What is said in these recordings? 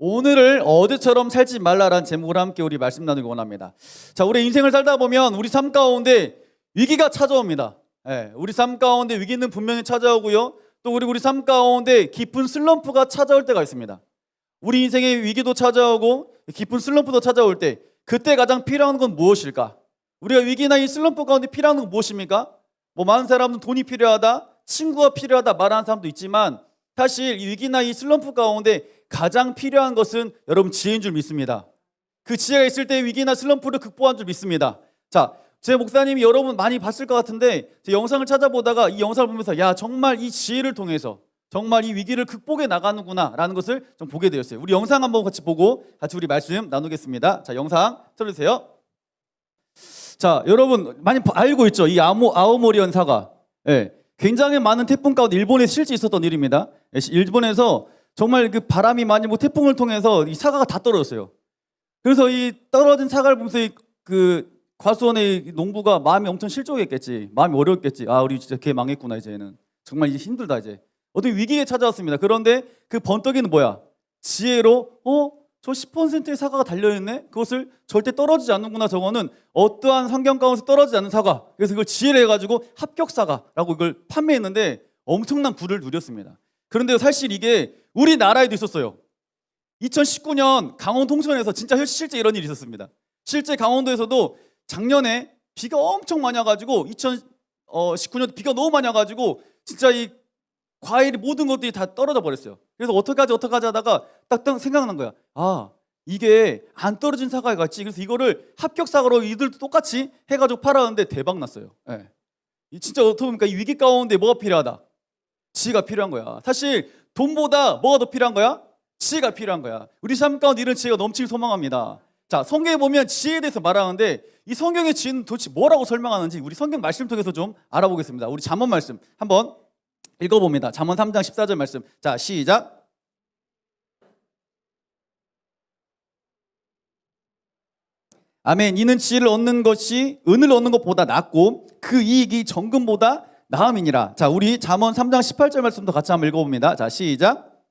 오늘을 어제처럼 살지 말라라는 제목으로 함께 우리 말씀 나누기 원합니다. 자, 우리 인생을 살다 보면 우리 삶 가운데 위기가 찾아옵니다. 우리 삶 가운데 위기는 분명히 찾아오고요. 또 우리 삶 가운데 깊은 슬럼프가 찾아올 때가 있습니다. 우리 인생의 위기도 찾아오고 깊은 슬럼프도 찾아올 때 그때 가장 필요한 건 무엇일까? 우리가 위기나 이 슬럼프 가운데 필요한 건 무엇입니까? 많은 사람은 돈이 필요하다, 친구가 필요하다 말하는 사람도 있지만 사실 이 위기나 이 슬럼프 가운데 가장 필요한 것은 여러분 지혜인 줄 믿습니다. 그 지혜가 있을 때 위기나 슬럼프를 극복한 줄 믿습니다. 자, 제 목사님이 여러분 많이 봤을 것 같은데 제 영상을 찾아보다가 이 영상을 보면서 야, 정말 이 지혜를 통해서 정말 이 위기를 극복해 나가는구나 라는 것을 좀 보게 되었어요. 우리 영상 한번 같이 보고 같이 우리 말씀 나누겠습니다. 자, 영상 틀어주세요. 자, 여러분 많이 알고 있죠? 이 아오모리현 사가. 굉장히 많은 태풍 가운데 일본에 실제 있었던 일입니다. 일본에서 정말 그 바람이 많이 태풍을 통해서 이 사과가 다 떨어졌어요. 그래서 이 떨어진 사과를 보면서 그 과수원의 농부가 마음이 엄청 실족했겠지. 마음이 어려웠겠지. 아, 우리 진짜 걔 망했구나 이제는. 정말 이제 힘들다 이제. 어떻게 위기에 찾아왔습니다. 그런데 그 번떡이는 뭐야? 지혜로 저 10%의 사과가 달려있네? 그것을 절대 떨어지지 않는구나. 저거는 어떠한 환경 가운데서 떨어지지 않는 사과. 그래서 이걸 지혜를 해가지고 합격 사과라고 이걸 판매했는데 엄청난 부를 누렸습니다. 그런데 사실 이게 우리나라에도 있었어요. 2019년 강원도 홍천에서 진짜 실제 이런 일이 있었습니다. 실제 강원도에서도 작년에 비가 엄청 많이 와가지고 2019년 비가 너무 많이 와가지고 진짜 이 과일 모든 것들이 다 떨어져 버렸어요. 그래서 어떡하지 하다가 딱 생각난 거야. 아, 이게 안 떨어진 사과가 같지. 그래서 이거를 합격 사과로 이들도 똑같이 해가지고 팔았는데 대박 났어요. 진짜 어떻게 보니까 이 위기 가운데 뭐가 필요하다? 지혜가 필요한 거야. 사실 돈보다 뭐가 더 필요한 거야? 지혜가 필요한 거야. 우리 삶 가운데 이런 지혜가 넘치길 소망합니다. 자, 성경에 보면 지혜에 대해서 말하는데 이 성경의 지혜는 도대체 뭐라고 설명하는지 우리 성경 말씀 통해서 좀 알아보겠습니다. 우리 잠언 말씀 한번 읽어봅니다. 잠언 3장 14절 말씀. 자, 시작. 아멘. 이는 지혜를 얻는 것이 은을 얻는 것보다 낫고 그 이익이 정금보다 나음이니라. 자, 우리 잠언 3장 18절 말씀도 같이 한번 읽어봅니다. 자, 시작.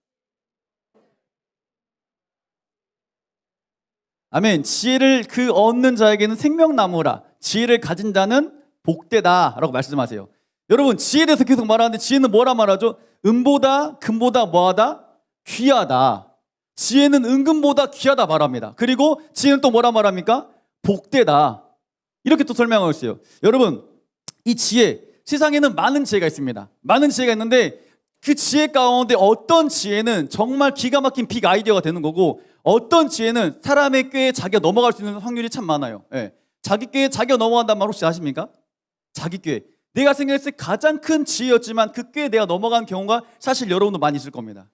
아멘. 지혜를 그 얻는 자에게는 생명나무라. 지혜를 가진 자는 복되다 라고 말씀하세요. 여러분, 지혜에 대해서 계속 말하는데 지혜는 뭐라 말하죠? 은보다 금보다 뭐하다? 귀하다. 지혜는 은금보다 귀하다 말합니다. 그리고 지혜는 또 뭐라 말합니까? 복되다. 이렇게 또 설명하고 있어요. 여러분, 이 지혜, 세상에는 많은 지혜가 있습니다. 많은 지혜가 있는데 그 지혜 가운데 어떤 지혜는 정말 기가 막힌 빅 아이디어가 되는 거고 어떤 지혜는 사람의 꾀에 자기가 넘어갈 수 있는 확률이 참 많아요. 자기 꾀에 자기가 넘어간다는 말 혹시 아십니까? 자기 꾀. 내가 생각했을 때 가장 큰 지혜였지만 그 꾀에 내가 넘어간 경우가 사실 여러분도 많이 있을 겁니다.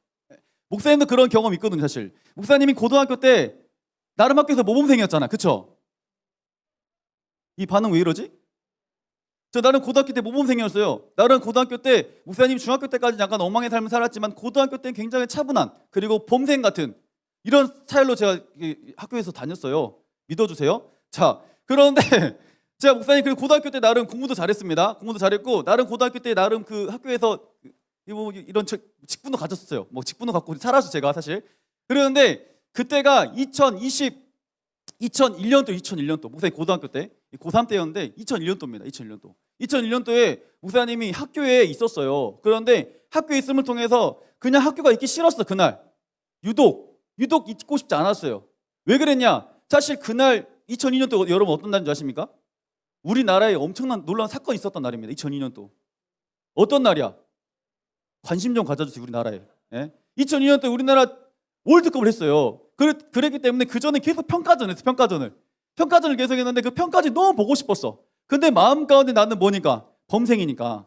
목사님도 그런 경험이 있거든요. 사실 목사님이 고등학교 때 나름 학교에서 모범생이었잖아. 그쵸? 이 반응 왜 이러지? 저 나름 고등학교 때 모범생이었어요. 나름 고등학교 때 목사님 중학교 때까지 약간 엉망의 삶을 살았지만 고등학교 때는 굉장히 차분한 그리고 봄생 같은 이런 스타일로 제가 학교에서 다녔어요. 믿어주세요. 자, 그런데 제가 목사님 그리고 고등학교 때 나름 공부도 잘했습니다. 공부도 잘했고 나름 고등학교 때 나름 그 학교에서 이런 직분도 가졌었어요. 직분도 갖고 살았어 제가 사실. 그러는데 그때가 2001년도 목사님 고등학교 때 고3 때였는데 2001년도입니다. 2001년도에 목사님이 학교에 있었어요. 그런데 학교에 있음을 통해서 그냥 학교가 있기 싫었어. 그날 유독 있고 싶지 않았어요. 왜 그랬냐? 사실 그날 2002년도 여러분 어떤 날인 줄 아십니까? 우리나라에 엄청난 놀라운 사건이 있었던 날입니다. 2002년도. 어떤 날이야? 관심 좀 가져주세요. 우리나라에. 2002년도에 우리나라 월드컵을 했어요. 그랬기 때문에 그 전에 계속 평가전을 했어. 평가전을 계속 했는데 그 평가전이 너무 보고 싶었어. 근데 마음 가운데 나는 뭐니까? 범생이니까.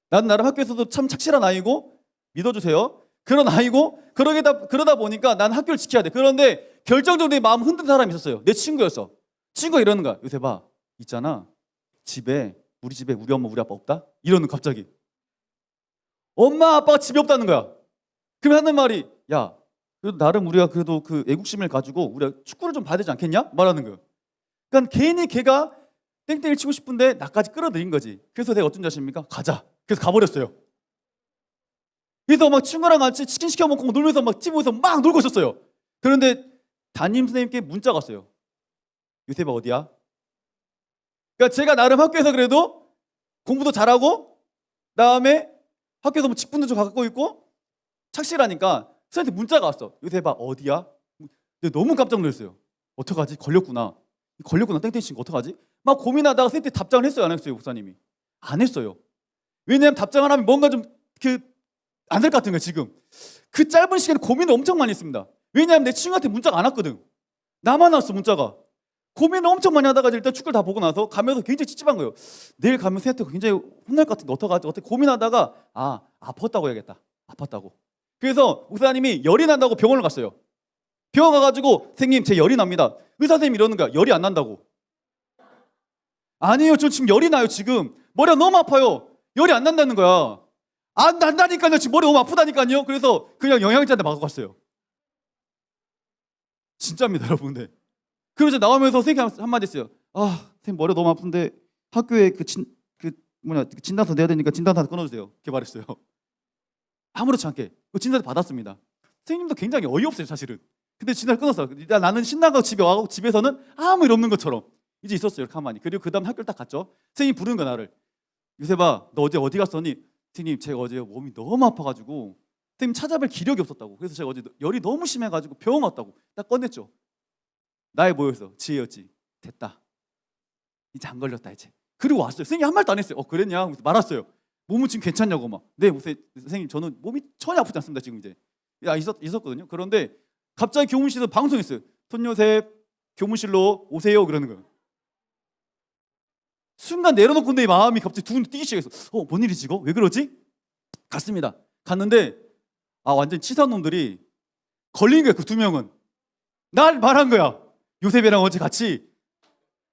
나는 나름 학교에서도 참 착실한 아이고 믿어주세요. 그런 아이고 그러다 보니까 난 학교를 지켜야 돼. 그런데 결정적으로 내 마음 흔든 사람이 있었어요. 내 친구였어. 친구가 이러는 거야. 요새 봐. 있잖아. 우리 집에 우리 엄마 우리 아빠 없다? 이러는 갑자기. 엄마 아빠가 집에 없다는 거야. 그럼 하는 말이 야 그래도 나름 우리가 그래도 그 애국심을 가지고 우리가 축구를 좀 봐야 되지 않겠냐? 말하는 거예요. 그러니까 괜히 걔가 땡땡이를 치고 싶은데 나까지 끌어들인 거지. 그래서 내가 어쩐 줄 아십니까? 가자. 그래서 가버렸어요. 그래서 막 친구랑 같이 치킨 시켜 먹고 놀면서 막 TV 보면서 막 놀고 있었어요. 그런데 담임 선생님께 문자가 왔어요. 요셉아 어디야? 그러니까 제가 나름 학교에서 그래도 공부도 잘하고 그다음에 학교에서 뭐 직분도 좀 갖고 있고 착실하니까 선생님한테 문자가 왔어. 요셉아 어디야? 근데 너무 깜짝 놀랐어요. 어떡하지? 걸렸구나. 땡땡 친거 어떡하지? 막 고민하다가 선생님한테 답장을 했어요, 안 했어요, 목사님이? 안 했어요. 왜냐하면 답장을 하면 뭔가 좀 안 될 것 같은 거예요. 지금 그 짧은 시간에 고민을 엄청 많이 했습니다. 왜냐하면 내 친구한테 문자가 안 왔거든. 나만 왔어 문자가. 고민을 엄청 많이 하다가 일단 축구를 다 보고 나서 가면서 굉장히 찝찝한 거예요. 내일 가면 선생님한테 굉장히 혼날 것 같은데 어떡하지? 어떻게 고민하다가 아팠다고 해야겠다. 아팠다고. 그래서 목사님이 열이 난다고 병원을 갔어요. 병원 가가지고 선생님 제 열이 납니다. 의사 선생님이 이러는 거야. 열이 안 난다고. 아니에요. 저 지금 열이 나요. 지금 머리가 너무 아파요. 열이 안 난다는 거야. 안 난다니까요. 지금 머리 너무 아프다니까요. 그래서 그냥 영양제한테 맞고 갔어요. 진짜입니다, 여러분들. 그래서 나오면서 선생님 한마디 했어요. 선생님 머리 너무 아픈데 학교에 진단서 내야 되니까 진단서 끊어주세요. 이렇게 말했어요. 아무렇지 않게 그 진단서 받았습니다. 선생님도 굉장히 어이없어요, 사실은. 근데 진단서 끊었어요. 나는 신나고 집에 와고 집에서는 아무 일 없는 것처럼 이제 있었어요, 가만히. 그리고 그 다음 학교를 딱 갔죠. 선생님 부르는 거 나를. 요셉아, 너 어제 어디 갔었니? 선생님, 제가 어제 몸이 너무 아파가지고 선생님 찾아뵐 기력이 없었다고. 그래서 제가 어제 열이 너무 심해가지고 병원 왔다고 딱 꺼냈죠. 나의 뭐였어? 지혜였지. 됐다. 이제 안 걸렸다 이제. 그리고 왔어요. 선생님 한 말도 안 했어요. 그랬냐? 말았어요. 몸은 지금 괜찮냐고 막. 네, 선생님 저는 몸이 전혀 아프지 않습니다 지금 이제. 있었거든요. 그런데 갑자기 교무실에서 방송했어요. 손요셉 교무실로 오세요 그러는 거예요. 순간 내려놓고 내 마음이 갑자기 두근 뛰기 시작했어. 뭔 일이지 이거? 왜 그러지? 갔습니다. 갔는데 완전 치사한 놈들이 걸린 거야. 그 두 명은 날 말한 거야. 요셉이랑 어제 같이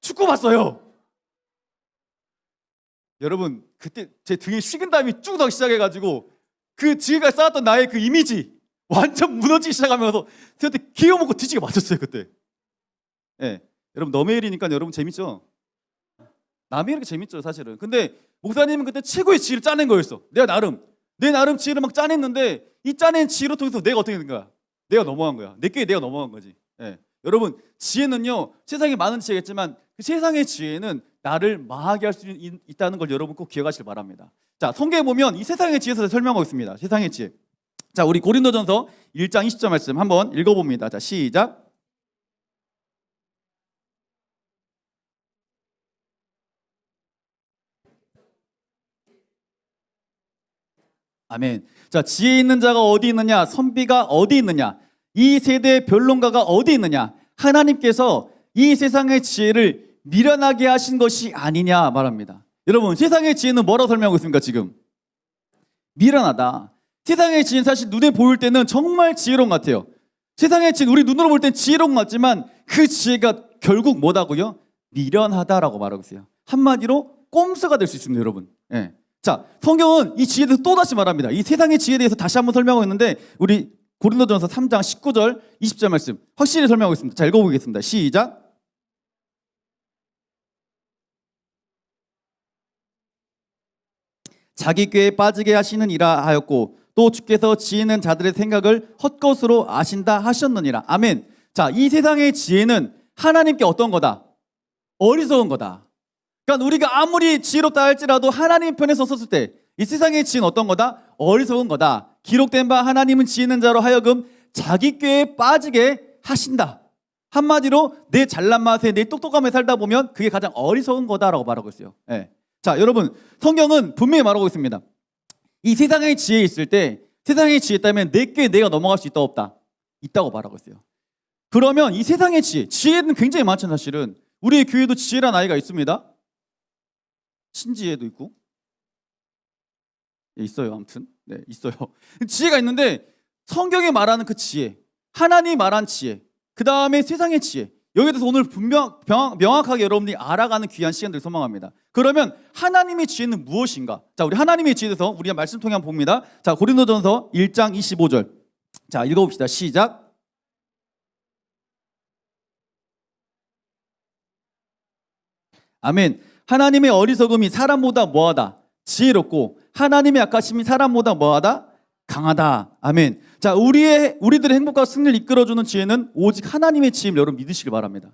축구 봤어요. 여러분 그때 제 등에 식은땀이 쭉 나기 시작해가지고 그 지금까지 쌓았던 나의 그 이미지 완전 무너지기 시작하면서 저한테 기어먹고 뒤지게 맞췄어요 그때. 예, 여러분 남의 일이니까 여러분 재밌죠? 남의 일이 재밌죠 사실은. 근데 목사님은 그때 최고의 지혜를 짜낸 거였어. 내 나름 지혜를 막 짜냈는데 이 짜낸 지혜로 통해서 내가 어떻게 된 거야? 내가 넘어간 거야. 내게 내가 넘어간 거지. 예. 여러분 지혜는요 세상에 많은 지혜겠지만 그 세상의 지혜는 나를 망하게 할 수 있다는 걸 여러분 꼭 기억하시길 바랍니다. 자, 성경에 보면 이 세상의 지혜에서 설명하고 있습니다. 세상의 지혜. 자, 우리 고린도전서 1장 20절 말씀 한번 읽어봅니다. 자, 시작. 아멘. 자, 지혜 있는 자가 어디 있느냐? 선비가 어디 있느냐? 이 세대의 변론가가 어디 있느냐? 하나님께서 이 세상의 지혜를 미련하게 하신 것이 아니냐 말합니다. 여러분 세상의 지혜는 뭐라고 설명하고 있습니까 지금? 미련하다. 세상의 지혜는 사실 눈에 보일 때는 정말 지혜로운 것 같아요. 세상의 지혜는 우리 눈으로 볼 땐 지혜로운 것 같지만 그 지혜가 결국 뭐다고요? 미련하다라고 말하고 있어요. 한마디로 꼼수가 될 수 있습니다 여러분. 예. 자, 성경은 이 지혜에 대해서 또다시 말합니다. 이 세상의 지혜에 대해서 다시 한번 설명하고 있는데 우리 고린도전서 3장 19절 20절 말씀 확실히 설명하고 있습니다. 자, 읽어보겠습니다. 시작. 자기 꾀에 빠지게 하시느니라 하였고 또 주께서 지혜 있는 자들의 생각을 헛것으로 아신다 하셨느니라. 아멘. 자, 이 세상의 지혜는 하나님께 어떤 거다? 어리석은 거다. 그러니까 우리가 아무리 지혜롭다 할지라도 하나님 편에 섰을 때 이 세상의 지혜는 어떤 거다? 어리석은 거다. 기록된 바 하나님은 지혜 있는 자로 하여금 자기 꾀에 빠지게 하신다. 한마디로 내 잘난 맛에 내 똑똑함에 살다 보면 그게 가장 어리석은 거다라고 말하고 있어요. 예. 자, 여러분 성경은 분명히 말하고 있습니다. 이 세상의 지혜에 있을 때 세상의 지혜 있다면 내 꾀에 내가 넘어갈 수 있다 없다? 있다고 말하고 있어요. 그러면 이 세상의 지혜는 굉장히 많잖아요. 사실은 우리 교회도 지혜라는 아이가 있습니다. 신지혜도 있고 있어요. 아무튼 네, 있어요. 지혜가 있는데 성경에 말하는 그 지혜, 하나님이 말한 지혜, 그 다음에 세상의 지혜, 여기에 대해서 오늘 명확하게 여러분들이 알아가는 귀한 시간들을 소망합니다. 그러면 하나님의 지혜는 무엇인가? 자, 우리 하나님의 지혜에 대해서 우리가 말씀 통해 한번 봅니다. 자, 고린도전서 1장 25절. 자, 읽어봅시다. 시작. 아멘. 하나님의 어리석음이 사람보다 뭐하다? 지혜롭고 하나님의 약하심이 사람보다 뭐하다? 강하다. 아멘. 자, 우리들의 행복과 승리를 이끌어주는 지혜는 오직 하나님의 지혜를 여러분 믿으시길 바랍니다.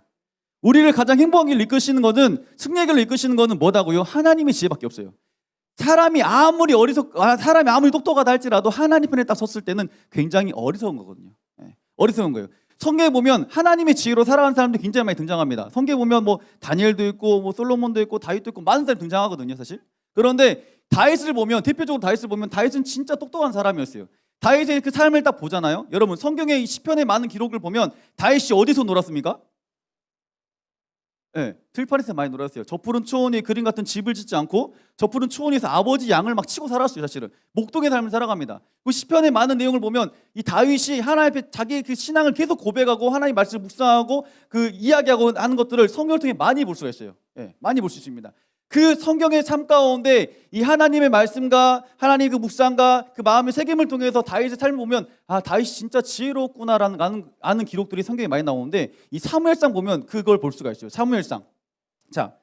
우리를 가장 행복한 길을 이끄시는 것은, 승리의 길을 이끄시는 것은 뭐다고요? 하나님의 지혜밖에 없어요. 사람이 아무리 똑똑하다 할지라도 하나님 편에 딱 섰을 때는 굉장히 어리석은 거거든요. 어리석은 거예요. 성경에 보면 하나님의 지혜로 살아가는 사람들이 굉장히 많이 등장합니다. 성경에 보면 뭐 다니엘도 있고 뭐 솔로몬도 있고 다윗도 있고 많은 사람이 등장하거든요, 사실. 그런데 다윗을 보면, 대표적으로 다윗을 보면, 다윗은 진짜 똑똑한 사람이었어요. 다윗의 그 삶을 딱 보잖아요. 여러분, 성경의 시편의 많은 기록을 보면 다윗이 어디서 놀았습니까? 들판에서 많이 놀았어요. 저 푸른 초원에 그림 같은 집을 짓지 않고 저 푸른 초원에서 아버지 양을 막 치고 살았어요. 사실은 목동의 삶을 살아갑니다. 그 시편의 많은 내용을 보면 이 다윗이 하나님 앞에 자기의 그 신앙을 계속 고백하고 하나님 말씀을 묵상하고 그 이야기하고 하는 것들을 성경을 통해 많이 볼 수가 있어요. 많이 볼 수 있습니다. 그 성경의 삶 가운데 이 하나님의 말씀과 하나님의 그 묵상과 그 마음의 새김을 통해서 다윗의 삶을 보면, 아, 다윗이 진짜 지혜로웠구나라는 아는 기록들이 성경에 많이 나오는데, 이 사무엘상 보면 그걸 볼 수가 있어요. 사무엘상. 자,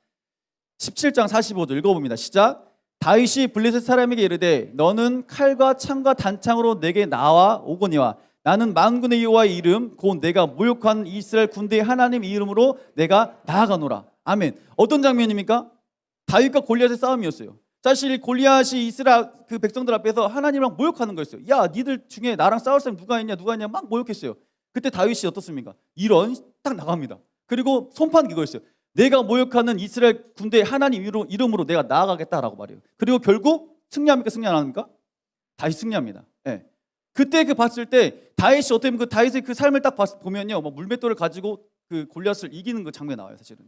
17장 45절 읽어봅니다. 시작. 다윗이 블레셋 사람에게 이르되 너는 칼과 창과 단창으로 내게 나와 오거니와 나는 만군의 여호와의 이름 곧 내가 모욕한 이스라엘 군대의 하나님 이름으로 내가 나아가노라. 아멘. 어떤 장면입니까? 다윗과 골리앗의 싸움이었어요. 사실 골리앗이 이스라엘 그 백성들 앞에서 하나님이랑 모욕하는 거였어요. 야, 니들 중에 나랑 싸울 사람 누가 있냐 막 모욕했어요. 그때 다윗이 어떻습니까? 이런 딱 나갑니다. 그리고 손판 이거였어요. 내가 모욕하는 이스라엘 군대의 하나님 이름으로 내가 나아가겠다라고 말해요. 그리고 결국 승리합니까? 승리 안 합니까? 다윗 승리합니다. 그때 그 봤을 때 다윗이 어떻게 보면 그 다윗의 그 삶을 딱 보면요, 뭐 물맷돌을 가지고 그 골리앗을 이기는 그 장면이 나와요. 사실은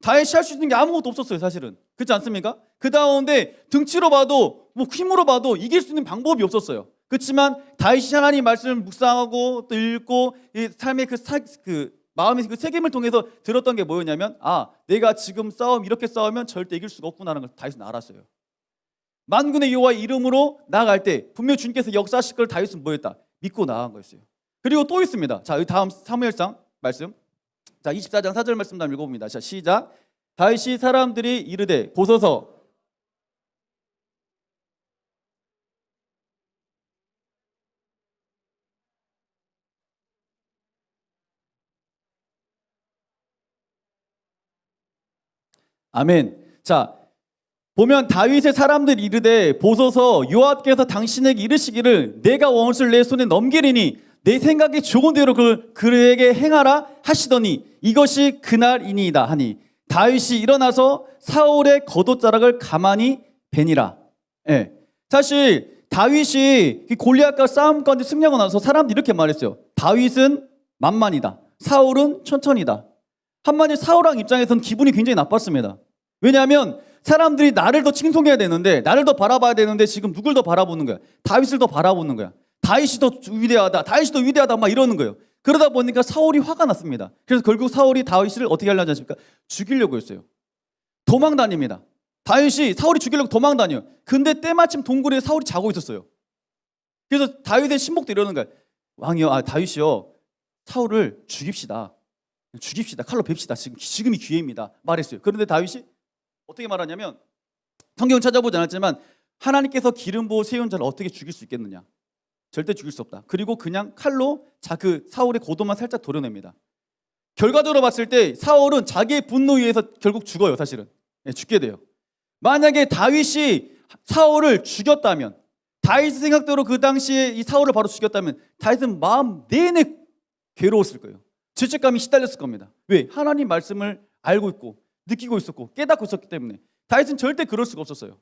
다윗이 할 수 있는 게 아무것도 없었어요. 사실은 그렇지 않습니까? 그 가운데 등치로 봐도 뭐 힘으로 봐도 이길 수 있는 방법이 없었어요. 그렇지만 다윗이 하나님 말씀을 묵상하고 또 읽고 이 삶의 그 마음의 그 새김을 통해서 들었던 게 뭐였냐면, 아, 내가 지금 이렇게 싸우면 절대 이길 수가 없구나라는 걸 다윗은 알았어요. 만군의 여호와의 이름으로 나아갈 때 분명 주님께서 역사하실 걸 다윗은 뭐였다? 믿고 나아간 거였어요. 그리고 또 있습니다. 자, 다음 사무엘상 말씀. 자, 24장 4절 말씀 한번 읽어봅니다. 자, 시작. 다윗이 사람들이 이르되 보소서. 아멘. 자, 보면 다윗의 사람들이 이르되 보소서 여호와께서 당신에게 이르시기를 내가 원수를 내 손에 넘기리니 내 생각이 좋은 대로 그에게 행하라 하시더니 이것이 그날이니이다 하니 다윗이 일어나서 사울의 겉옷자락을 가만히 베니라. 사실 다윗이 골리앗과 싸움 가운데 승리하고 나서 사람들이 이렇게 말했어요. 다윗은 만만이다. 사울은 천천히다. 한마디로 사울왕 입장에서는 기분이 굉장히 나빴습니다. 왜냐하면 사람들이 나를 더 칭송해야 되는데, 나를 더 바라봐야 되는데 지금 누굴 더 바라보는 거야? 다윗을 더 바라보는 거야. 다윗이 더 위대하다 막 이러는 거예요. 그러다 보니까 사울이 화가 났습니다. 그래서 결국 사울이 다윗을 어떻게 하려고 하십니까? 죽이려고 했어요. 도망 다닙니다. 다윗이 사울이 죽이려고 도망 다녀요. 근데 때마침 동굴에 사울이 자고 있었어요. 그래서 다윗의 신복도 이러는 거예요. 왕이요, 다윗이요, 사울을 죽입시다. 칼로 뵙시다. 지금이 기회입니다. 말했어요. 그런데 다윗이 어떻게 말하냐면, 성경 찾아보지 않았지만 하나님께서 기름 부어 세운 자를 어떻게 죽일 수 있겠느냐? 절대 죽일 수 없다. 그리고 그냥 칼로 그 사울의 고도만 살짝 도려냅니다. 결과적으로 봤을 때 사울은 자기의 분노에 의해서 결국 죽어요. 사실은 죽게 돼요. 만약에 다윗이 사울을 죽였다면, 다윗의 생각대로 그 당시에 이 사울을 바로 죽였다면 다윗은 마음 내내 괴로웠을 거예요. 죄책감이 시달렸을 겁니다. 왜? 하나님 말씀을 알고 있고 느끼고 있었고 깨닫고 있었기 때문에. 다윗은 절대 그럴 수가 없었어요.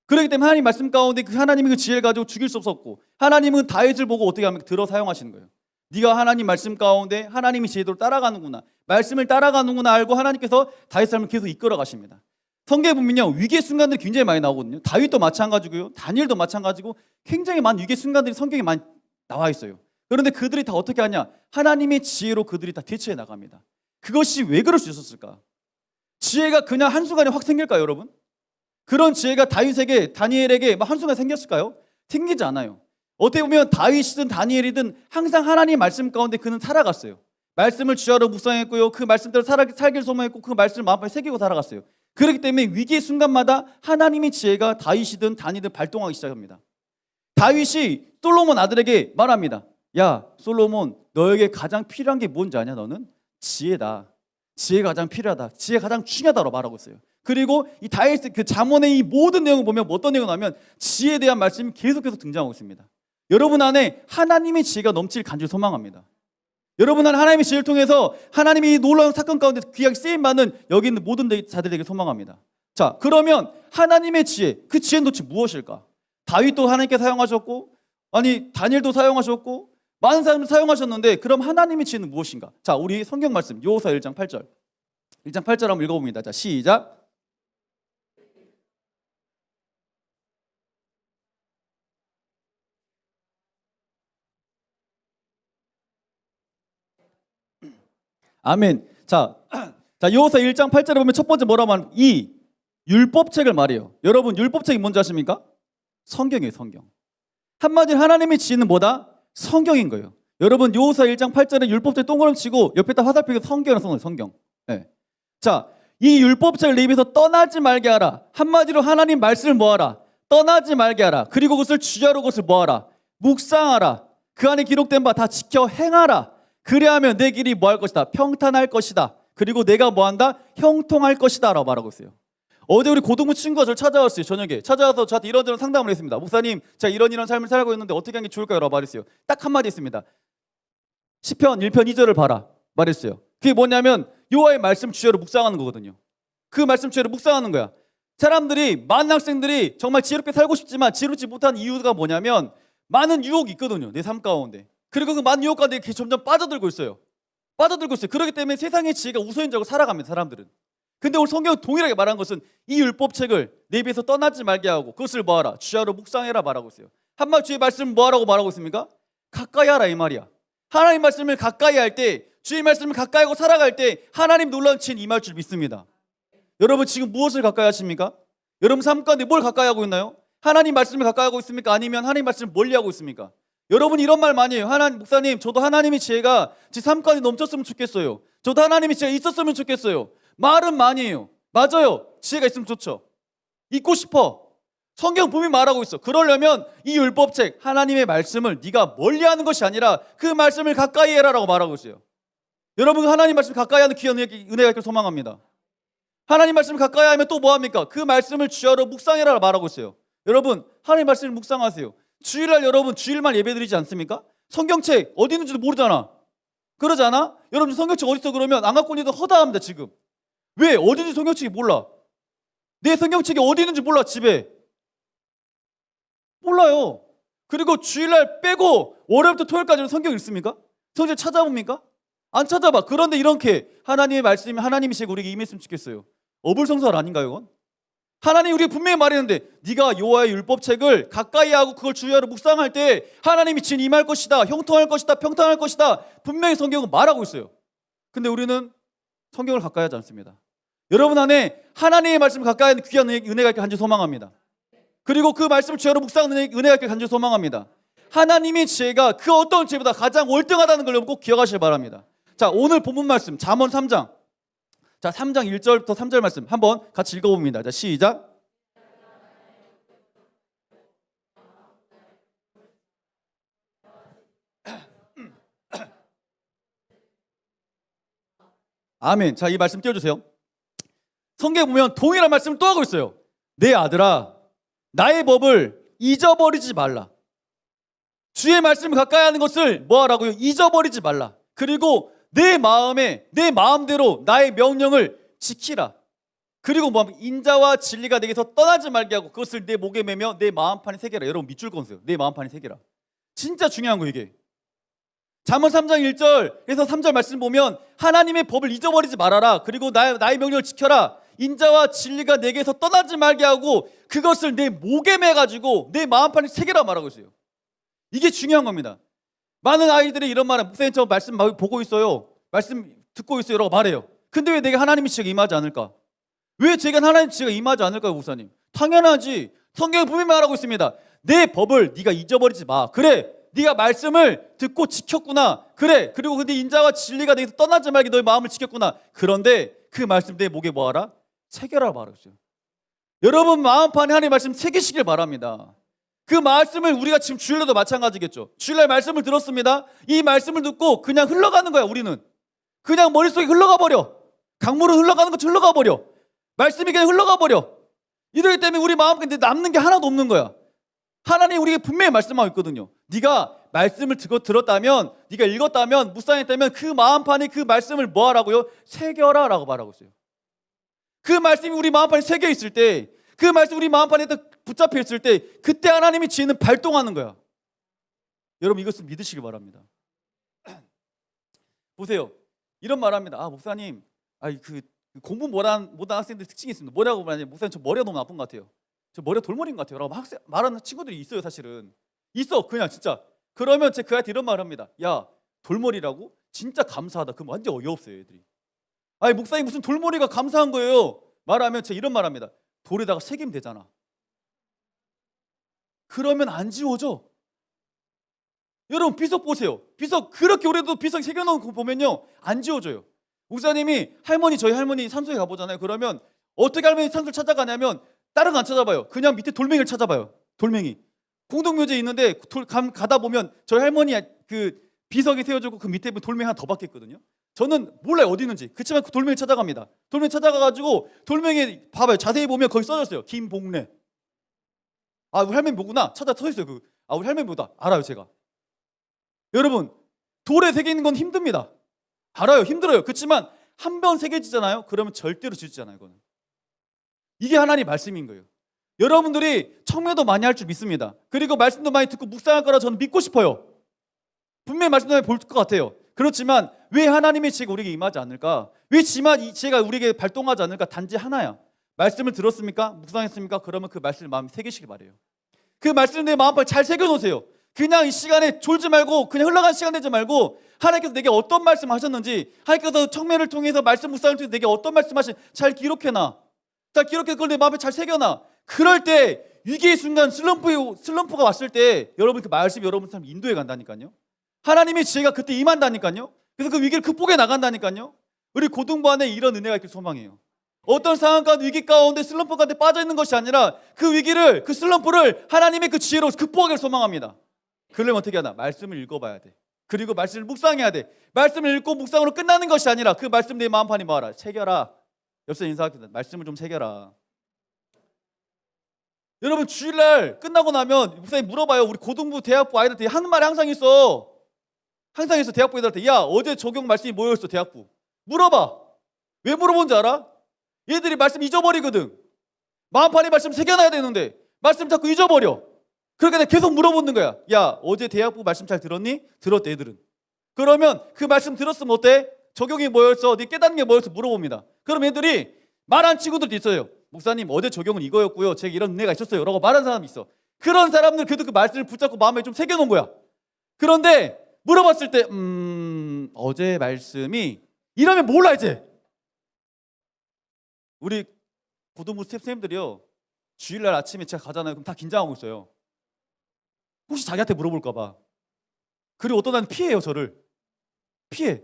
그렇기 때문에 하나님 말씀 가운데 그 하나님의 그 지혜를 가지고 죽일 수 없었고, 하나님은 다윗을 보고 어떻게 하면 들어 사용하시는 거예요. 네가 하나님 말씀 가운데 하나님의 지혜대로 따라가는구나, 말씀을 따라가는구나 알고 하나님께서 다윗 삶을 계속 이끌어 가십니다. 성경에 보면요, 위기의 순간들이 굉장히 많이 나오거든요. 다윗도 마찬가지고요, 다니엘도 마찬가지고 굉장히 많은 위기의 순간들이 성경에 많이 나와 있어요. 그런데 그들이 다 어떻게 하냐? 하나님의 지혜로 그들이 다 대처해 나갑니다. 그것이 왜 그럴 수 있었을까? 지혜가 그냥 한순간에 확 생길까요, 여러분? 그런 지혜가 다윗에게, 다니엘에게 한순간에 생겼을까요? 생기지 않아요. 어떻게 보면 다윗이든 다니엘이든 항상 하나님 말씀 가운데 그는 살아갔어요. 말씀을 주야로 묵상했고요, 그 말씀대로 살기를 소망했고 그 말씀을 마음에 새기고 살아갔어요. 그렇기 때문에 위기의 순간마다 하나님의 지혜가 다윗이든 다니엘이든 발동하기 시작합니다. 다윗이 솔로몬 아들에게 말합니다. 야, 솔로몬, 너에게 가장 필요한 게 뭔지 아냐? 너는 지혜다. 지혜가 가장 필요하다. 지혜가 가장 중요하다고 말하고 있어요. 그리고 이 다윗 그 잠언의 이 모든 내용을 보면 어떤 내용을 하면 지혜에 대한 말씀이 계속해서 등장하고 있습니다. 여러분 안에 하나님의 지혜가 넘칠 간절히 소망합니다. 여러분 안에 하나님의 지혜를 통해서 하나님이 놀라운 사건 가운데 귀하게 쓰임받는 여기 있는 모든 자들에게 소망합니다. 자, 그러면 하나님의 지혜, 그 지혜는 도대체 무엇일까? 다윗도 하나님께 사용하셨고, 아니 다니엘도 사용하셨고, 많은 사람들 사용하셨는데, 그럼 하나님의 지혜는 무엇인가? 자, 우리 성경 말씀 요호수아 1장 8절 1장 8절 한번 읽어봅니다. 자, 시작. 아멘. 자, 요호수아 1장 8절에 보면 첫 번째 뭐라고 하면 이 율법책을 말해요. 여러분, 율법책이 뭔지 아십니까? 성경이에요, 성경. 한마디로 하나님의 지혜는 뭐다? 성경인 거예요. 여러분, 요호수아 1장 8절에 율법책 동그라미 치고 옆에다 화살표에 성경이라고 써놓은 성경. 네. 자, 이 율법책을 내 입에서 떠나지 말게 하라. 한마디로 하나님 말씀을 뭐하라? 떠나지 말게 하라. 그리고 그것을 주야로 그것을 뭐하라? 묵상하라. 그 안에 기록된 바 다 지켜 행하라. 그래야면 내 길이 뭐할 것이다? 평탄할 것이다. 그리고 내가 뭐한다? 형통할 것이다 라고 말하고 있어요. 어제 우리 고등부 친구가 저를 찾아왔어요. 저녁에 찾아와서 저한테 이런저런 상담을 했습니다. 목사님, 제가 이런 삶을 살고 있는데 어떻게 하는 게 좋을까요? 라고 말했어요. 딱 한마디 했습니다. 시편 1편 2절을 봐라 말했어요. 그게 뭐냐면 여호와의 말씀 주야로 묵상하는 거거든요. 그 말씀 주야로 묵상하는 거야. 사람들이, 많은 학생들이 정말 지혜롭게 살고 싶지만 지혜롭지 못한 이유가 뭐냐면 많은 유혹이 있거든요, 내 삶 가운데. 그리고 그 많은 유혹 가운데 점점 빠져들고 있어요. 그렇기 때문에 세상의 지혜가 우선인 줄 알고 살아갑니다, 사람들은. 근데 오늘 성경은 동일하게 말한 것은 이 율법책을 내 입에서 떠나지 말게 하고 그것을 뭐하라? 주야로 묵상해라 말하고 있어요. 한마디 주의 말씀을 뭐하라고 말하고 있습니까? 가까이 하라 이 말이야. 하나님 말씀을 가까이 할 때, 주의 말씀을 가까이 하고 살아갈 때 하나님 놀라운 지혜는 임할 줄 믿습니다. 여러분, 지금 무엇을 가까이 하십니까? 여러분 삶 가운데 뭘 가까이 하고 있나요? 하나님 말씀을 가까이 하고 있습니까? 아니면 하나님 말씀을 멀리 하고 있습니까? 여러분, 이런 말 많이 해요. 목사님, 저도 하나님의 지혜가 제 삶 가운데 넘쳤으면 좋겠어요. 저도 하나님의 지혜가 있었으면 좋겠어요. 말은 많이 해요. 맞아요. 지혜가 있으면 좋죠. 있고 싶어. 성경 분명히 말하고 있어. 그러려면 이 율법책, 하나님의 말씀을 네가 멀리하는 것이 아니라 그 말씀을 가까이 해라라고 말하고 있어요. 여러분, 하나님 말씀 가까이 하는 귀한 은혜가 있길 소망합니다. 하나님 말씀을 가까이 하면 또 뭐합니까? 그 말씀을 주야로 묵상해라 말하고 있어요. 여러분, 하나님 말씀을 묵상하세요. 주일날 여러분 주일만 예배드리지 않습니까? 성경책 어디 있는지도 모르잖아. 그러지 않아? 여러분, 성경책 어디 있어? 그러면 안 갖고 있는 허다합니다 지금. 왜? 어디 있는지 성경책이 몰라. 내 성경책이 어디 있는지 몰라. 집에 몰라요. 그리고 주일날 빼고 월요일부터 토요일까지는 성경 읽습니까? 성경 찾아봅니까? 안 찾아봐. 그런데 이렇게 하나님의 말씀이, 하나님이 제가 우리에게 임했으면 좋겠어요. 어불성설 아닌가요, 이건? 하나님 우리가 분명히 말했는데 네가 여호와의 율법책을 가까이 하고 그걸 주야로 묵상할 때 하나님이 진 임할 것이다, 형통할 것이다, 평탄할 것이다, 분명히 성경은 말하고 있어요. 근데 우리는 성경을 가까이 하지 않습니다. 여러분 안에 하나님의 말씀을 가까이 하는 귀한 은혜가 있길 간절히 소망합니다. 그리고 그 말씀을 주야로 묵상하는 은혜가 있길 간절히 소망합니다. 하나님의 지혜가 그 어떤 지혜보다 가장 월등하다는 걸 여러분 꼭 기억하시길 바랍니다. 자, 오늘 본문 말씀 잠언 3장. 자, 3장 1절부터 3절 말씀 한번 같이 읽어봅니다. 자, 시작. 아멘. 자, 이 말씀 띄워주세요. 성경에 보면 동일한 말씀을 또 하고 있어요. 내 아들아, 나의 법을 잊어버리지 말라. 주의 말씀을 가까이 하는 것을 뭐하라고요? 잊어버리지 말라. 그리고 내 마음대로 나의 명령을 지키라. 그리고 인자와 진리가 내게서 떠나지 말게 하고 그것을 내 목에 매며 내 마음판에 새겨라. 여러분 밑줄 그으세요. 내 마음판에 새겨라. 진짜 중요한 거 이게. 잠언 3장 1절에서 3절 말씀 보면 하나님의 법을 잊어버리지 말아라. 그리고 나의 명령을 지켜라. 인자와 진리가 내게서 떠나지 말게 하고 그것을 내 목에 매가지고 내 마음판에 새겨라 말하고 있어요. 이게 중요한 겁니다. 많은 아이들이 이런 말을, 목사님 저 말씀 보고 있어요, 말씀 듣고 있어요 라고 말해요. 근데 왜 내게 하나님의 지혜가 임하지 않을까? 왜 제가 하나님의 지혜가 임하지 않을까요, 목사님? 당연하지. 성경에 분명히 말하고 있습니다. 내 법을 네가 잊어버리지 마. 그래, 네가 말씀을 듣고 지켰구나. 그래, 그리고 근데 인자와 진리가 내게서 떠나지 말게 너의 마음을 지켰구나. 그런데 그 말씀 내 목에 뭐하라? 새겨라 말하고 있어요. 여러분 마음판에 하나님의 말씀 새기시길 바랍니다. 그 말씀을 우리가 지금 주일날도 마찬가지겠죠. 주일날 말씀을 들었습니다. 이 말씀을 듣고 그냥 흘러가는 거야. 우리는 그냥 머릿속에 흘러가 버려. 강물은 흘러가는 것처럼 흘러가 버려. 말씀이 그냥 흘러가 버려. 이러기 때문에 우리 마음속에 남는 게 하나도 없는 거야. 하나님이 우리에게 분명히 말씀하고 있거든요. 네가 말씀을 들었다면, 네가 읽었다면, 묵상했다면 그 마음판에 그 말씀을 뭐 하라고요? 새겨라 라고 말하고 있어요. 그 말씀이 우리 마음판에 새겨 있을 때, 그 말씀이 우리 마음판에 붙잡혀 있을 때, 그때 하나님의 지혜는 발동하는 거야. 여러분, 이것을 믿으시기 바랍니다. 보세요. 이런 말 합니다. 목사님, 공부 못한 학생들 특징이 있습니다. 뭐라고 말하냐면, 목사님 저 머리가 너무 나쁜 것 같아요. 저 머리가 돌머리인 것 같아요 라고 말하는 친구들이 있어요. 사실은 있어. 그냥 진짜. 그러면 제가 그한테 이런 말을 합니다. 야, 돌머리라고? 진짜 감사하다. 그럼 완전 어이없어요 애들이. 목사님 무슨 돌머리가 감사한 거예요? 말하면 제가 이런 말 합니다. 돌에다가 새기면 되잖아. 그러면 안 지워져. 여러분 비석 보세요. 비석 그렇게 오래도 비석 새겨놓은 거 보면요 안 지워져요. 목사님이 저희 할머니 산소에 가보잖아요. 그러면 어떻게 할머니 산소를 찾아가냐면 다른 거 안 찾아봐요. 그냥 밑에 돌멩이를 찾아봐요. 돌멩이. 공동묘지에 있는데 가다 보면 저희 할머니 그 비석이 세워지고 그 밑에 돌멩이 하나 더 박혔거든요. 저는 몰라요 어디 있는지. 그렇지만 그 돌멩이 찾아갑니다. 돌멩이 찾아가가지고 돌멩이 봐봐요. 자세히 보면 거기 써졌어요. 김봉래. 우리 할머니 뭐구나. 서 있어요. 우리 할머니 뭐다. 알아요 제가. 여러분 돌에 새기는 건 힘듭니다. 알아요. 힘들어요. 그렇지만 한 번 새겨지잖아요. 그러면 절대로 지우지 않아요. 이거는. 이게 하나님의 말씀인 거예요. 여러분들이 청매도 많이 할 줄 믿습니다. 그리고 말씀도 많이 듣고 묵상할 거라 저는 믿고 싶어요. 분명히 말씀도 많이 볼 것 같아요. 그렇지만 왜 하나님의 지혜가 우리에게 임하지 않을까? 왜 이 지혜가 우리에게 발동하지 않을까? 단지 하나야. 말씀을 들었습니까? 묵상했습니까? 그러면 그 말씀을 마음에 새기시길 바래요. 그 말씀을 내 마음속에 잘 새겨놓으세요. 그냥 이 시간에 졸지 말고 그냥 흘러간 시간 되지 말고 하나님께서 내게 어떤 말씀 하셨는지, 하나님께서 청매를 통해서 말씀 묵상을 통해서 내게 어떤 말씀 하신 잘 기록해놔. 잘 기록해 그걸 내 마음에 잘 새겨놔. 그럴 때 위기의 순간 슬럼프가 왔을 때 여러분 그 말씀이 여러분 삶 인도해 간다니까요. 하나님의 지혜가 그때 임한다니까요. 그래서 그 위기를 극복해 나간다니까요. 우리 고등부 안에 이런 은혜가 있길 소망해요. 어떤 상황 가운데 위기 가운데 슬럼프 가운데 빠져 있는 것이 아니라 그 위기를 그 슬럼프를 하나님의 그 지혜로 극복하기를 소망합니다. 그러려면 어떻게 하나? 말씀을 읽어봐야 돼. 그리고 말씀을 묵상해야 돼. 말씀을 읽고 묵상으로 끝나는 것이 아니라 그 말씀 내 마음판에 뭐하라? 새겨라. 옆서 인사합니다. 말씀을 좀 새겨라. 여러분 주일날 끝나고 나면 목사님 물어봐요. 우리 고등부 대학부 아이들한테 하는 말이 항상 있어. 항상 있어. 대학부 애들한테 야 어제 적용 말씀이 뭐였어? 대학부 물어봐. 왜 물어본지 알아? 얘들이 말씀 잊어버리거든. 마음판에 말씀 새겨놔야 되는데 말씀 자꾸 잊어버려. 그러니까 내가 계속 물어보는 거야. 야 어제 대학부 말씀 잘 들었니? 들었대 애들은. 그러면 그 말씀 들었으면 어때? 적용이 뭐였어? 네 깨닫는 게 뭐였어? 물어봅니다. 그럼 애들이 말한 친구들도 있어요. 목사님 어제 적용은 이거였고요. 제가 이런 은혜가 있었어요. 라고 말하는 사람이 있어. 그런 사람들 그래도 그 말씀을 붙잡고 마음에 좀 새겨놓은 거야. 그런데 물어봤을 때 어제 말씀이 이러면 몰라 이제. 우리 고등부 선생님들이요. 주일날 아침에 제가 가잖아요. 그럼 다 긴장하고 있어요. 혹시 자기한테 물어볼까 봐. 그리고 어떤 날은 피해요. 저를. 피해.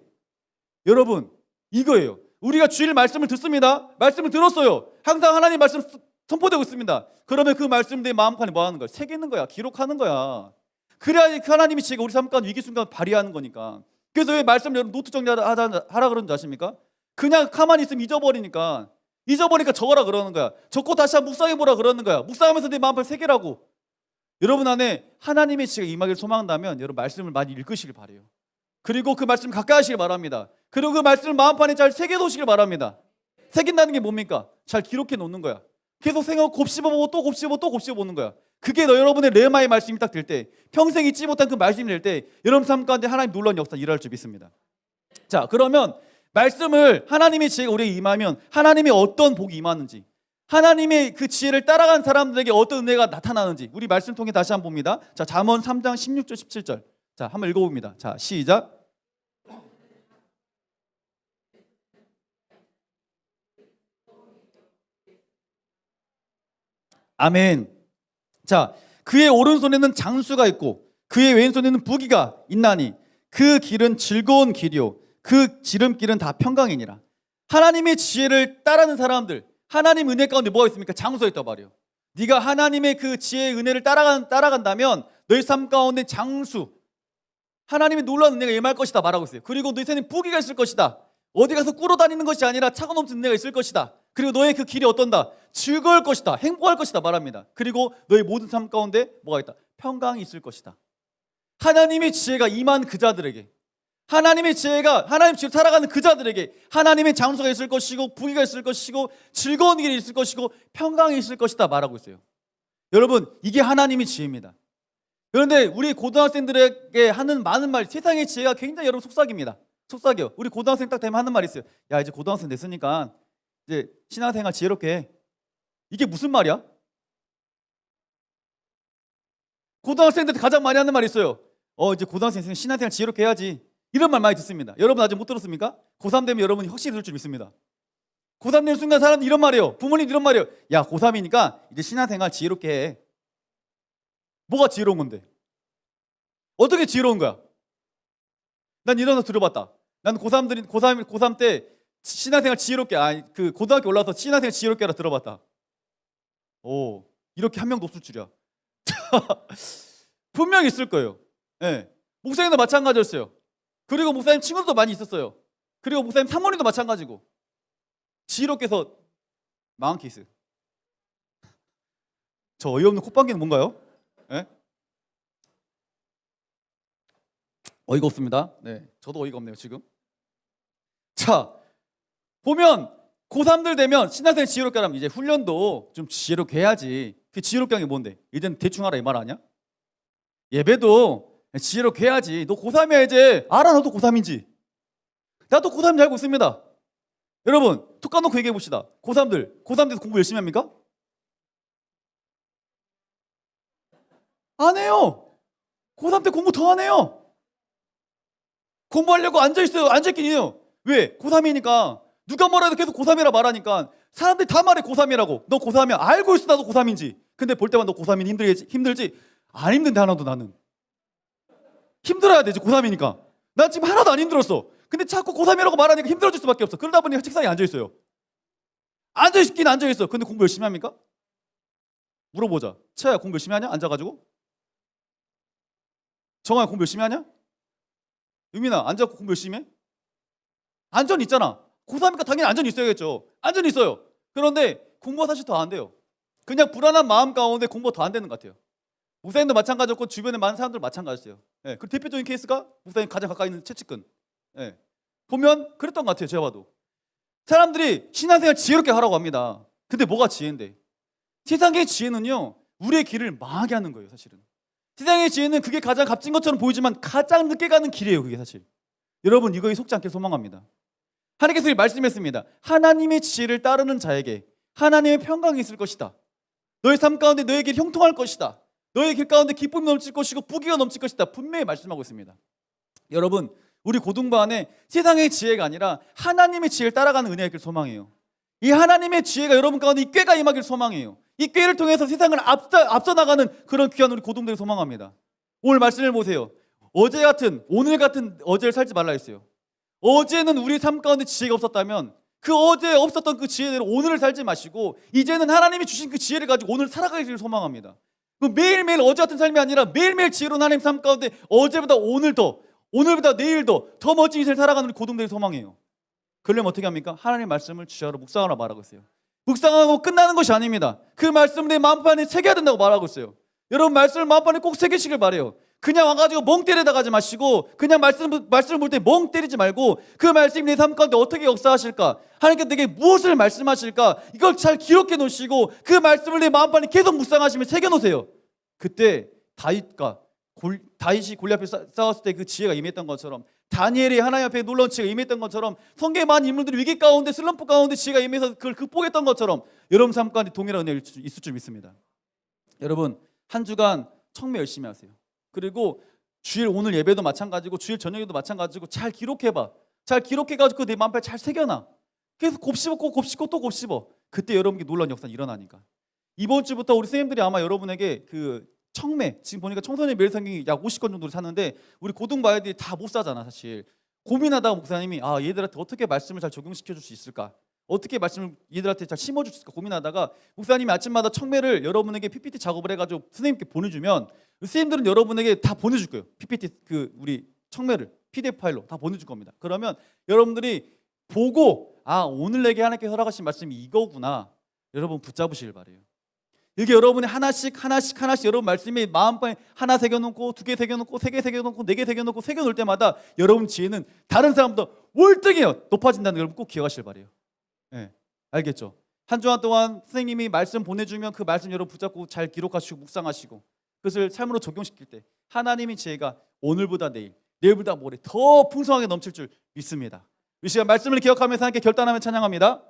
여러분 이거예요. 우리가 주일 말씀을 듣습니다. 말씀을 들었어요. 항상 하나님 말씀 선포되고 있습니다. 그러면 그 말씀 내 마음판에 뭐 하는 거야? 새기는 거야. 기록하는 거야. 그래야 그 하나님이 지금 우리 삶 가운데 위기 순간 발휘하는 거니까. 그래서 왜 말씀 여러분 노트 정리하라 그러는 줄 아십니까? 그냥 가만히 있으면 잊어버리니까 적어라 그러는 거야. 적고 다시 한번 묵상해보라 그러는 거야. 묵상하면서 내 마음판에 새기라고. 여러분 안에 하나님의 지혜가 임하기를 소망한다면 여러분 말씀을 많이 읽으시길 바라요. 그리고 그 말씀 가까이 하시길 바랍니다. 그리고 그 말씀을 마음판에 잘 새겨놓으시길 바랍니다. 새긴다는 게 뭡니까? 잘 기록해 놓는 거야. 계속 생각하고 곱씹어보고 또 곱씹어보고 또 곱씹어보는 거야. 그게 여러분의 레마의 말씀이 딱 될 때, 평생 잊지 못한 그 말씀이 될 때 여러분 삶 가운데 하나님 놀라운 역사 일어날 줄 믿습니다. 자, 그러면 말씀을 하나님의 지혜가 우리에게 임하면 하나님의 어떤 복이 임하는지, 하나님의 그 지혜를 따라간 사람들에게 어떤 은혜가 나타나는지 우리 말씀 통해 다시 한번 봅니다. 자, 잠언 3장 16절 17절. 자, 한번 읽어봅니다. 자, 시작. 아멘. 자, 그의 오른손에는 장수가 있고 그의 왼손에는 부귀가 있나니 그 길은 즐거운 길이요 그 지름길은 다 평강이니라. 하나님의 지혜를 따르는 사람들, 하나님 은혜 가운데 뭐가 있습니까? 장수가 있단 말이에요. 네가 하나님의 그 지혜의 은혜를 따라간다면 너희 삶 가운데 장수, 하나님의 놀라운 은혜가 임할 것이다 말하고 있어요. 그리고 너희 생에 부귀가 있을 것이다. 어디 가서 꿇어 다니는 것이 아니라 차고 넘치는 은혜가 있을 것이다. 그리고 너의 그 길이 어떤다? 즐거울 것이다. 행복할 것이다 말합니다. 그리고 너희 모든 삶 가운데 뭐가 있다? 평강이 있을 것이다. 하나님의 지혜가 임한 그 자들에게, 하나님의 지혜가 하나님 지혜로 살아가는 그 자들에게 하나님의 장수가 있을 것이고 부귀가 있을 것이고 즐거운 길이 있을 것이고 평강이 있을 것이다 말하고 있어요. 여러분, 이게 하나님의 지혜입니다. 그런데 우리 고등학생들에게 하는 많은 말, 세상의 지혜가 굉장히 여러분 속삭입니다. 속삭여. 우리 고등학생 딱 되면 하는 말이 있어요. 야, 이제 고등학생 됐으니까 이제 신앙생활 지혜롭게 해. 이게 무슨 말이야? 고등학생들 가장 많이 하는 말이 있어요. 이제 고등학생 됐으면 신앙생활 지혜롭게 해야지. 이런 말 많이 듣습니다. 여러분 아직 못 들었습니까? 고3 되면 여러분이 확실히 들을 줄 믿습니다. 고3 되는 순간 사람들 이런 말이에요. 부모님 이런 말이에요. 야, 고3이니까 이제 신앙생활 지혜롭게 해. 뭐가 지혜로운 건데? 어떻게 지혜로운 거야? 난 이런 거 들어봤다. 난 고3 때 신앙생활 지혜롭게, 그 고등학교 올라와서 신앙생활 지혜롭게 하라 들어봤다. 오, 이렇게 한 명도 없을 줄이야. 분명히 있을 거예요. 네. 목사님도 마찬가지였어요. 그리고 목사님 친구도 많이 있었어요. 그리고 목사님 사모님도 마찬가지고. 지혜롭게 해서 망한 케이스. 저 어이없는 콧방귀는 뭔가요? 네? 어이가 없습니다. 네, 저도 어이가 없네요 지금. 자, 보면 고3들 되면 신앙생활 지혜롭게 하려면 이제 훈련도 좀 지혜롭게 해야지. 그 지혜롭게 하는 게 뭔데? 이제는 대충 하라 이 말 아니야? 예배도 지혜롭게 해야지. 너 고3이야 이제. 알아, 너도 고3인지. 나도 고3인지 알고 있습니다. 여러분 툭 까놓고 얘기해 봅시다. 고3 돼서 공부 열심히 합니까? 안 해요. 고3 때 공부 더 안 해요. 공부하려고 앉아있어요. 앉아있긴 해요. 왜? 고3이니까. 누가 뭐라 해도 계속 고3이라 말하니까 사람들이 다 말해 고3이라고. 너 고3이야. 알고 있어 나도 고3인지. 근데 볼 때마다 너 고3인 힘들지? 안 힘든데 하나도 나는. 힘들어야 되지 고3이니까. 난 지금 하나도 안 힘들었어. 근데 자꾸 고3이라고 말하니까 힘들어질 수밖에 없어. 그러다 보니 책상에 앉아있어요. 앉아있긴 앉아있어. 근데 공부 열심히 합니까? 물어보자. 채야 공부 열심히 하냐? 앉아가지고. 정아야 공부 열심히 하냐? 유민아 앉아서 공부 열심히 해? 안전 있잖아. 고3이니까 당연히 안전이 있어야겠죠. 안전이 있어요. 그런데 공부가 사실 더 안 돼요. 그냥 불안한 마음 가운데 공부가 더 안 되는 것 같아요. 목사님도 마찬가지였고 주변에 많은 사람들 마찬가지였어요. 예, 그 대표적인 케이스가 목사님 가장 가까이 있는 최측근. 예, 보면 그랬던 것 같아요. 제가 봐도. 사람들이 신앙생활 지혜롭게 하라고 합니다. 근데 뭐가 지혜인데? 세상의 지혜는요, 우리의 길을 망하게 하는 거예요 사실은. 세상의 지혜는 그게 가장 값진 것처럼 보이지만 가장 늦게 가는 길이에요 그게 사실. 여러분 이거에 속지 않게 소망합니다. 하나님께서 말씀했습니다. 하나님의 지혜를 따르는 자에게 하나님의 평강이 있을 것이다. 너의 삶 가운데 너의 길이 형통할 것이다. 너의 길 가운데 기쁨이 넘칠 것이고 부귀가 넘칠 것이다. 분명히 말씀하고 있습니다. 여러분 우리 고등부 안에 세상의 지혜가 아니라 하나님의 지혜를 따라가는 은혜의 길 소망해요. 이 하나님의 지혜가 여러분 가운데 이 꾀가 임하길 소망해요. 이 꾀를 통해서 세상을 앞서 나가는 그런 귀한 우리 고등들을 소망합니다. 오늘 말씀을 보세요. 오늘 같은 어제를 살지 말라 했어요. 어제는 우리 삶 가운데 지혜가 없었다면 그 어제 없었던 그 지혜대로 오늘을 살지 마시고 이제는 하나님이 주신 그 지혜를 가지고 오늘 살아가기를 소망합니다. 매일매일 어제 같은 삶이 아니라 매일매일 지혜로운 하나님 삶 가운데 어제보다 오늘보다 내일 더 멋진 인생을 살아가는 우리 고등들이 소망해요. 그러려면 어떻게 합니까? 하나님의 말씀을 주야로 묵상하라 말하고 있어요. 묵상하고 끝나는 것이 아닙니다. 그 말씀을 내 마음판에 새겨야 된다고 말하고 있어요. 여러분 말씀을 마음판에 꼭 새기시길 바래요. 그냥 와가지고 멍 때리다 가지 마시고 그냥 말씀을 볼 때 멍 때리지 말고 그 말씀이 내 삶 가운데 어떻게 역사하실까? 하나님께 내게 무엇을 말씀하실까? 이걸 잘 기록해 놓으시고 그 말씀을 내 마음판에 계속 묵상하시면 새겨놓으세요. 그때 다윗이 골리앗 앞에 싸웠을 때 그 지혜가 임했던 것처럼 다니엘이 하나님 앞에 놀라운 지혜가 임했던 것처럼 성경의 많은 인물들이 위기 가운데 슬럼프 가운데 지혜가 임해서 그걸 극복했던 것처럼 여러분 삶 가운데 동일한 은혜가 있을 줄 믿습니다. 여러분 한 주간 청매 열심히 하세요. 그리고 주일 오늘 예배도 마찬가지고 주일 저녁에도 마찬가지고 잘 기록해봐. 잘 기록해가지고 내 마음판에 잘 새겨놔. 계속 곱씹고 또 곱씹어. 그때 여러분께 놀라운 역사가 일어나니까. 이번 주부터 우리 선생님들이 아마 여러분에게 그 청매, 지금 보니까 청소년 매일 성경이 약 50권 정도를 샀는데 우리 고등부 아이들이 다 못 사잖아 사실. 고민하다가 목사님이 얘들한테 어떻게 말씀을 잘 적용시켜 줄 수 있을까? 어떻게 말씀을 얘들한테 잘 심어줄 수 있을까 고민하다가 목사님이 아침마다 청매를 여러분에게 PPT 작업을 해가지고 선생님께 보내주면 선생님들은 여러분에게 다 보내줄 거예요. PPT 그 우리 청매를 PDF 파일로 다 보내줄 겁니다. 그러면 여러분들이 보고 오늘 내게 하나님께 허락하신 말씀이 이거구나. 여러분 붙잡으시길 바래요. 이게 여러분이 하나씩 여러분 말씀이 마음방에 하나 새겨놓고 2개 새겨놓고 3개 새겨놓고 4개 새겨놓고 새겨놓을 때마다 여러분 지혜는 다른 사람보다 월등해요. 높아진다는 걸 꼭 기억하시길 바래요. 네, 알겠죠? 한 주간 동안 선생님이 말씀 보내주면 그 말씀 여러분 붙잡고 잘 기록하시고 묵상하시고 그것을 삶으로 적용시킬 때 하나님의 지혜가 오늘보다 내일, 내일보다 모레 더 풍성하게 넘칠 줄 믿습니다. 이 시간 말씀을 기억하면서 함께 결단하며 찬양합니다.